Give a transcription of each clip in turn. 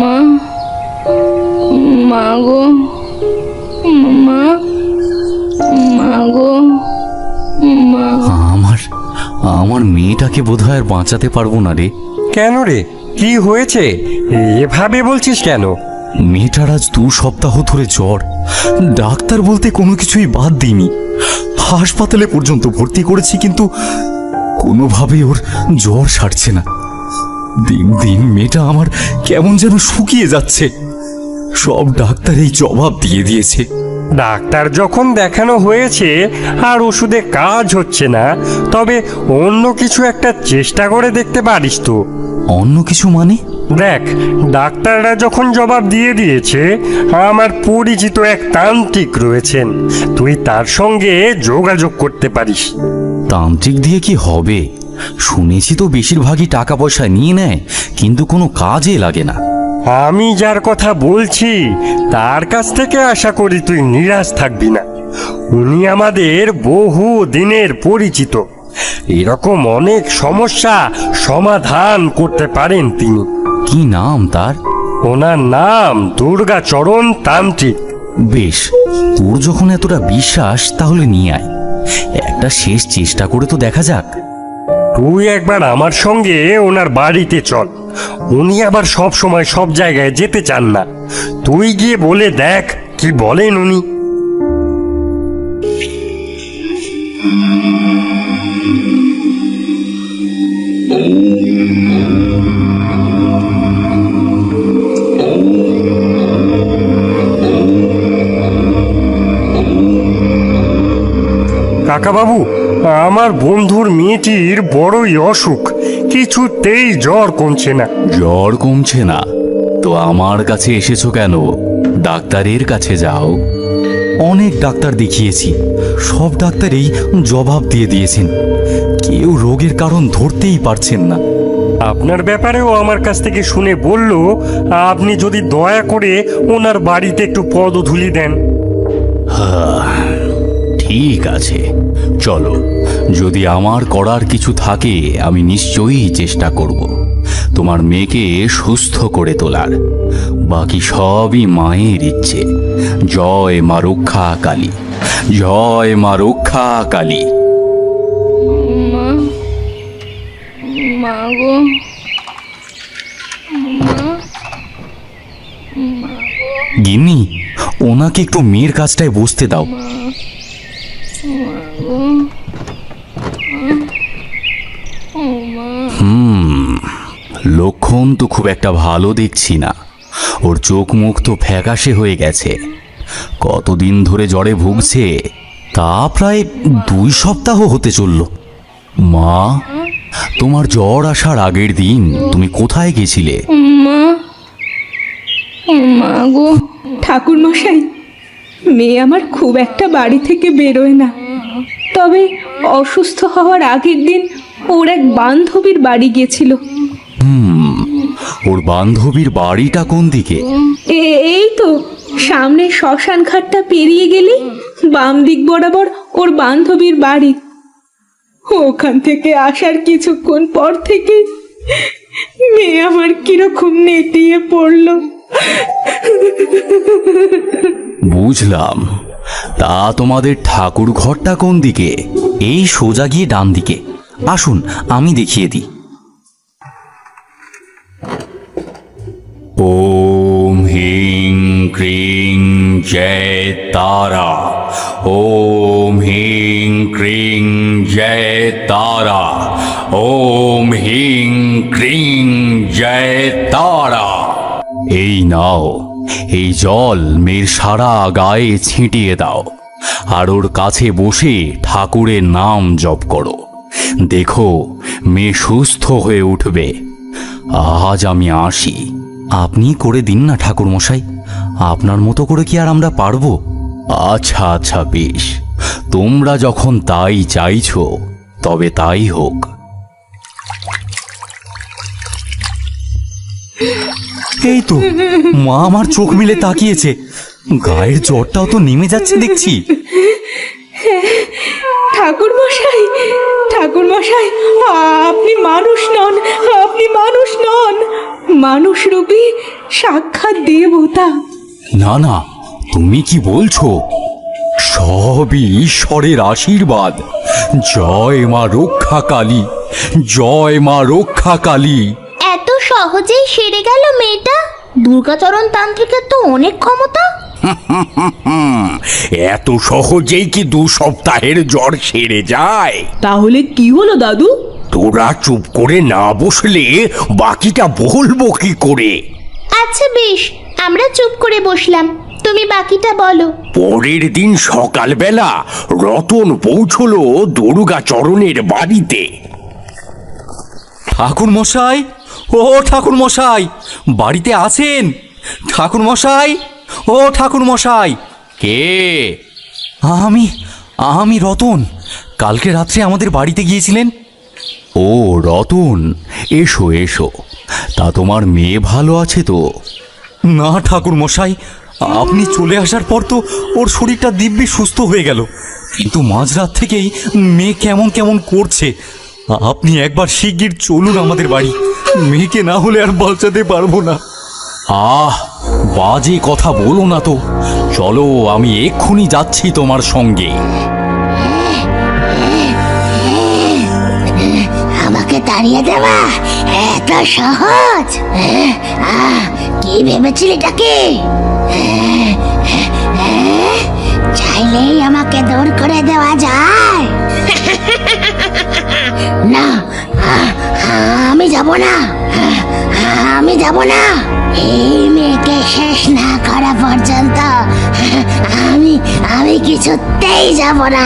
মা, মা গো, মা, মা গো, মা। আমার আমার মেয়েটাকে বোধহয় আর বাঁচাতে পারবো না রে। কেন রে, কি হয়েছে? এভাবে বলছিস কেন? মেয়েটার আজ 2 সপ্তাহ ধরে জ্বর। ডাক্তার বলতে কোনো কিছুই বাদ দিইনি, হাসপাতালে পর্যন্ত ভর্তি করেছি, কিন্তু কোনোভাবেই ওর জ্বর সারছে না। দিন দিন মেয়েটা আমার কেমন যেন শুকিয়ে যাচ্ছে। সব ডাক্তার এই জবাব দিয়ে দিয়েছে। ডাক্তার যখন দেখানো হয়েছে আর ওষুধে কাজ হচ্ছে না, তবে অন্য কিছু একটা চেষ্টা করে দেখতে পারিস তো। অন্য কিছু মানে? দেখ, ডাক্তাররা যখন জবাব দিয়ে দিয়েছে, আমার পরিচিত এক তান্ত্রিক রয়েছেন, তুই তার সঙ্গে যোগাযোগ করতে পারিস। তান্ত্রিক দিয়ে কি হবে? শুনেছি তো বেশিরভাগই টাকা পয়সা নিয়ে নেয়, কিন্তু কোনো কাজে লাগে না। আমি যার কথা বলছি তার কাছ থেকে আশা করি তুই নিরাশ থাকবি না। উনি আমাদের বহু দিনের পরিচিত। এরকম অনেক সমস্যা সমাধান করতে পারেন তিনি। কি নাম তার? ওনার নাম দুর্গাচরণ তান্ত্রিক। বেশ, তোর যখন এতটা বিশ্বাস, তাহলে নিয়ে আয়। একটা শেষ চেষ্টা করে তো দেখা যাক। তুই একবার আমার সঙ্গে ওনার বাড়িতে চল। উনি আবার সব সময় সব জায়গায় যেতে চান না। তুই গিয়ে বলে দেখ কি বলেন উনি। কাকাবাবু, আমার বন্ধুর মেয়েটির বড়ই অসুখ, কিছুতেই জ্বর কমছে না। জ্বর কমছে না তো আমার কাছে এসেছো কেন? ডাক্তারের কাছে যাও। অনেক ডাক্তার দেখিয়েছি, সব ডাক্তারই জবাব দিয়ে দিয়েছেন। কেউ রোগের কারণ ধরতেই পারছেন না। আপনার ব্যাপারেও আমার কাছ থেকে শুনে বলল আপনি যদি দয়া করে ওনার বাড়িতে একটু পদধূলি দেন। ঠিক আছে, চলো। যদি আমার করার কিছু থাকে, আমি নিশ্চয়ই চেষ্টা করব তোমার মেয়েকে সুস্থ করে তোলার। বাকি সবই মায়ের ইচ্ছে। জয় মা রক্ষা কালী, জয় মা রক্ষা কালী। মা, মা গো, মা, মা গো, গিন্নি, ওনাকে একটু মেয়ের কাজটায় বসতে দাও। মা গো, মা। লক্ষণ তো খুব একটা ভালো দেখছি না। ওর চোখ মুখ তো ফ্যাকাশে হয়ে গেছে। কতদিন ধরে জ্বরে ভুগছে তা প্রায় 2 সপ্তাহ হতে চলল। মা, তোমার জ্বর আসার আগের দিন তুমি কোথায় গেছিলে? মা, মা গো। ঠাকুর মশাই, মেয়ে আমার খুব একটা বাড়ি থেকে বেরোয় না, তবে অসুস্থ হওয়ার আগের দিন ওর এক বান্ধবীর বাড়ি গিয়েছিল। ওর বান্ধবীর বাড়িটা কোন দিকে? এই তো সামনে শ্মশান ঘাটটা পেরিয়ে গেলে বাম দিক বরাবর ওর বান্ধবীর বাড়ি। ওখান থেকে আসার কিছুক্ষণ পর থেকে মেয়ে আমার কিরকম নেতিয়ে পড়লো। বুঝলাম। তা তোমাদের ঠাকুর ঘরটা কোন দিকে? এই সোজা গিয়ে ডান দিকে। আসুন, আমি দেখিয়ে দিই। ওম হিং ক্রিং জয় তারা, ওম হিং ক্রিং জয় তারা, ওম হিং ক্রিং জয় তারা। এই নাও, এই জল মেয়ের সারা গায়ে ছিটিয়ে দাও, আর ওর কাছে বসে ঠাকুরের নাম জপ করো। দেখো, মেয়ে সুস্থ হয়ে উঠবে। আজ আমি আসি। আপনি করে দিন না ঠাকুর মশাই, আপনার মতো করে কি আর আমরা পারবো? আচ্ছা আচ্ছা, বেশ, তোমরা যখন তাই চাইছো তবে তাই হোক। এই তো মা আমার চোখ মিলে তাকিয়েছে। গায়ের জ্বরটাও তো নেমে যাচ্ছে দেখছি। ঠাকুর মশাই, ঠাকুর মশাই, আপনি মানুষ নন, আপনি মানুষ নন। মানুষরূপী সাক্ষাৎ দেবতা। না না, তুমি কি বলছো? সবই ঈশ্বরের আশীর্বাদ। জয় মা রক্ষা কালী, জয় মা রক্ষা কালী। এত সহজেই সেরে গেল মেয়েটা? দুর্গাচরণ তান্ত্রিকের তো অনেক ক্ষমতা। এত সহজেই কি 2 সপ্তাহের জ্বর সেরে যায়? তাহলে কি হলো দাদু? তোরা চুপ করে না বসলে বাকিটা বলবো কি করে? আচ্ছা বেশ, আমরা চুপ করে বসলাম, তুমি বাকিটা বলো। পরের দিন সকালবেলা রতন পৌঁছলো দুর্গাচরণের বাড়িতে। ঠাকুর মশাই, ও ঠাকুর মশাই, বাড়িতে আছেন? ঠাকুর মশাই, ও ঠাকুর মশাই। কে? আমি রতন। কালকে রাত্রে আমাদের বাড়িতে গিয়েছিলেন। ও রতন, এসো এসো। তা তোমার মেয়ে ভালো আছে তো? না ঠাকুর মশাই, আপনি চলে আসার পর তো ওর শরীরটা দিব্যি সুস্থ হয়ে গেল, কিন্তু মাঝরাত থেকেই মেয়ে কেমন কেমন করছে। আপনি একবার শিগগির চলুন আমাদের বাড়ি, মেয়েকে না হলে আর বাঁচাতে পারবো না। আহ, বাজে কথা বলো না তো। চলো, আমি এক্ষুনি যাচ্ছি তোমার সঙ্গে। আমাকে তাড়িয়ে দেওয়া এত সহজ? কি ভেবেছিলি এটাকে? চাইলেই আমাকে দূর করে দেওয়া যায়? না, আমি যাব না, আমি যাব না। এই মেয়েকে শেষ না করা পর্যন্ত আমি কিছুতেই যাব না।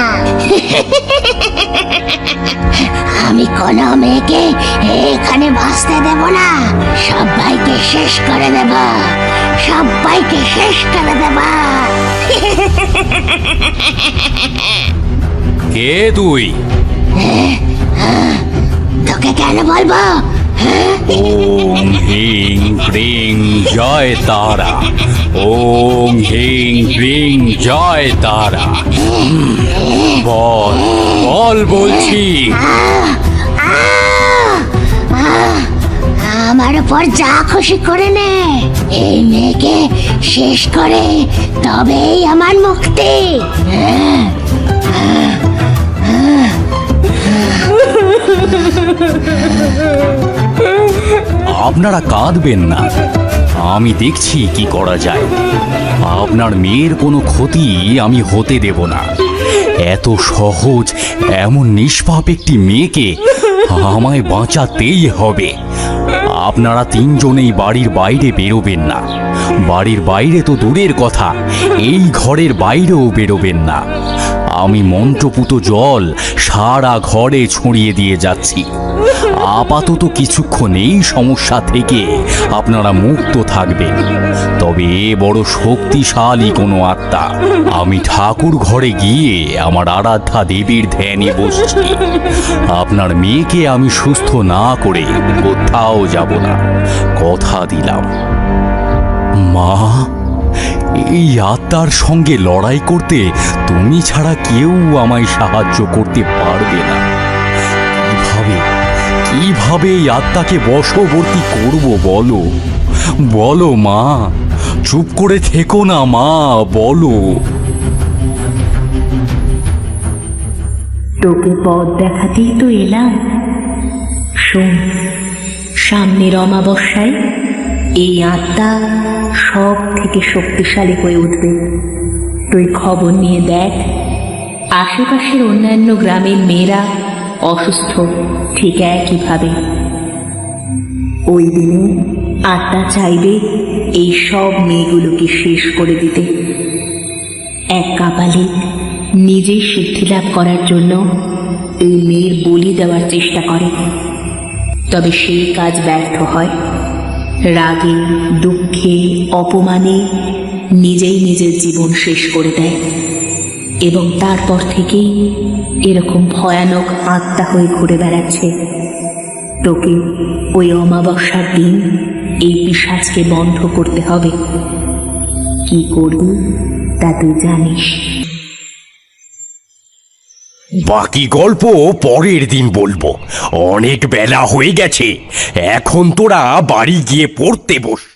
আমি কোনো মেয়েকে এখানে বাঁচতে দেব না। সবাইকে শেষ করে দেব, সবাইকে শেষ করে দেব। কে তুই? তোকে কেন বলবো? ওম হিং ক্রিং জয় তারা, ওম হিং ক্রিং জয় তারা। বল বল বলছি। আমার উপর যা খুশি করে নে, এই মেয়েকে শেষ করে তবেই আমার মুক্তি। আপনারা কাঁদবেন না, আমি দেখছি কি করা যায়। আপনার মেয়ের কোনো ক্ষতি আমি হতে দেব না। এত সহজ এমন নিষ্পাপ একটি মেয়েকে আমায় বাঁচাতেই হবে। আপনারা 3 জনেই বাড়ির বাইরে বেরোবেন না। বাড়ির বাইরে তো দূরের কথা, এই ঘরের বাইরেও বেরোবেন না। আমি মন্ত্রপুত জল সারা ঘরে ছড়িয়ে দিয়ে যাচ্ছি। আপাতত কিছুক্ষণ এই সমস্যা থেকে আপনারা মুক্ত থাকবেন। তবে এ বড় শক্তিশালী কোনো আত্মা। আমি ঠাকুর ঘরে গিয়ে আমার আরাধ্যা দেবীর ধ্যানে বসছি। আপনার মেয়েকে আমি সুস্থ না করে কোথাও যাব না, কথা দিলাম। মা, এই আত্মার সঙ্গে লড়াই করতে তুমি ছাড়া কেউ আমায় সাহায্য করতে পারবে না। কিভাবে এই আত্মাকে বশবর্তী করব বলো? বলো মা, চুপ করে থেকো না মা, বলো। তোকে পথ দেখাতেই তো এলাম। শোন, সামনের অমাবস্যায় এই আত্মা সব থেকে শক্তিশালী হয়ে উঠবে। তুই খবর নিয়ে দেখ, আশেপাশের অন্যান্য গ্রামের মেয়েরা অসুস্থ ঠিক একইভাবে। ওই দিনে আত্মা চাইবে এই সব মেয়েগুলোকে শেষ করে দিতে। এক কাপালিক নিজেই সিদ্ধি লাভ করার জন্য এই মেয়ের বলি দেওয়ার চেষ্টা করে, তবে সেই কাজ ব্যর্থ হয়। রাগে, দুঃখে, অপমানে নিজেই নিজের জীবন শেষ করে দেয় এবং তারপর থেকেই এরকম ভয়ানক আত্মা হয়ে ঘুরে বেড়াচ্ছে। তোকে ওই অমাবস্যার দিন এই পিশাচকে বন্ধ করতে হবে। কি করবি তা তুই জানিস। বাকি গল্প পরের দিন বলবো। অনেক বেলা হয়ে গেছে, এখন তোরা বাড়ি গিয়ে পড়তে বস।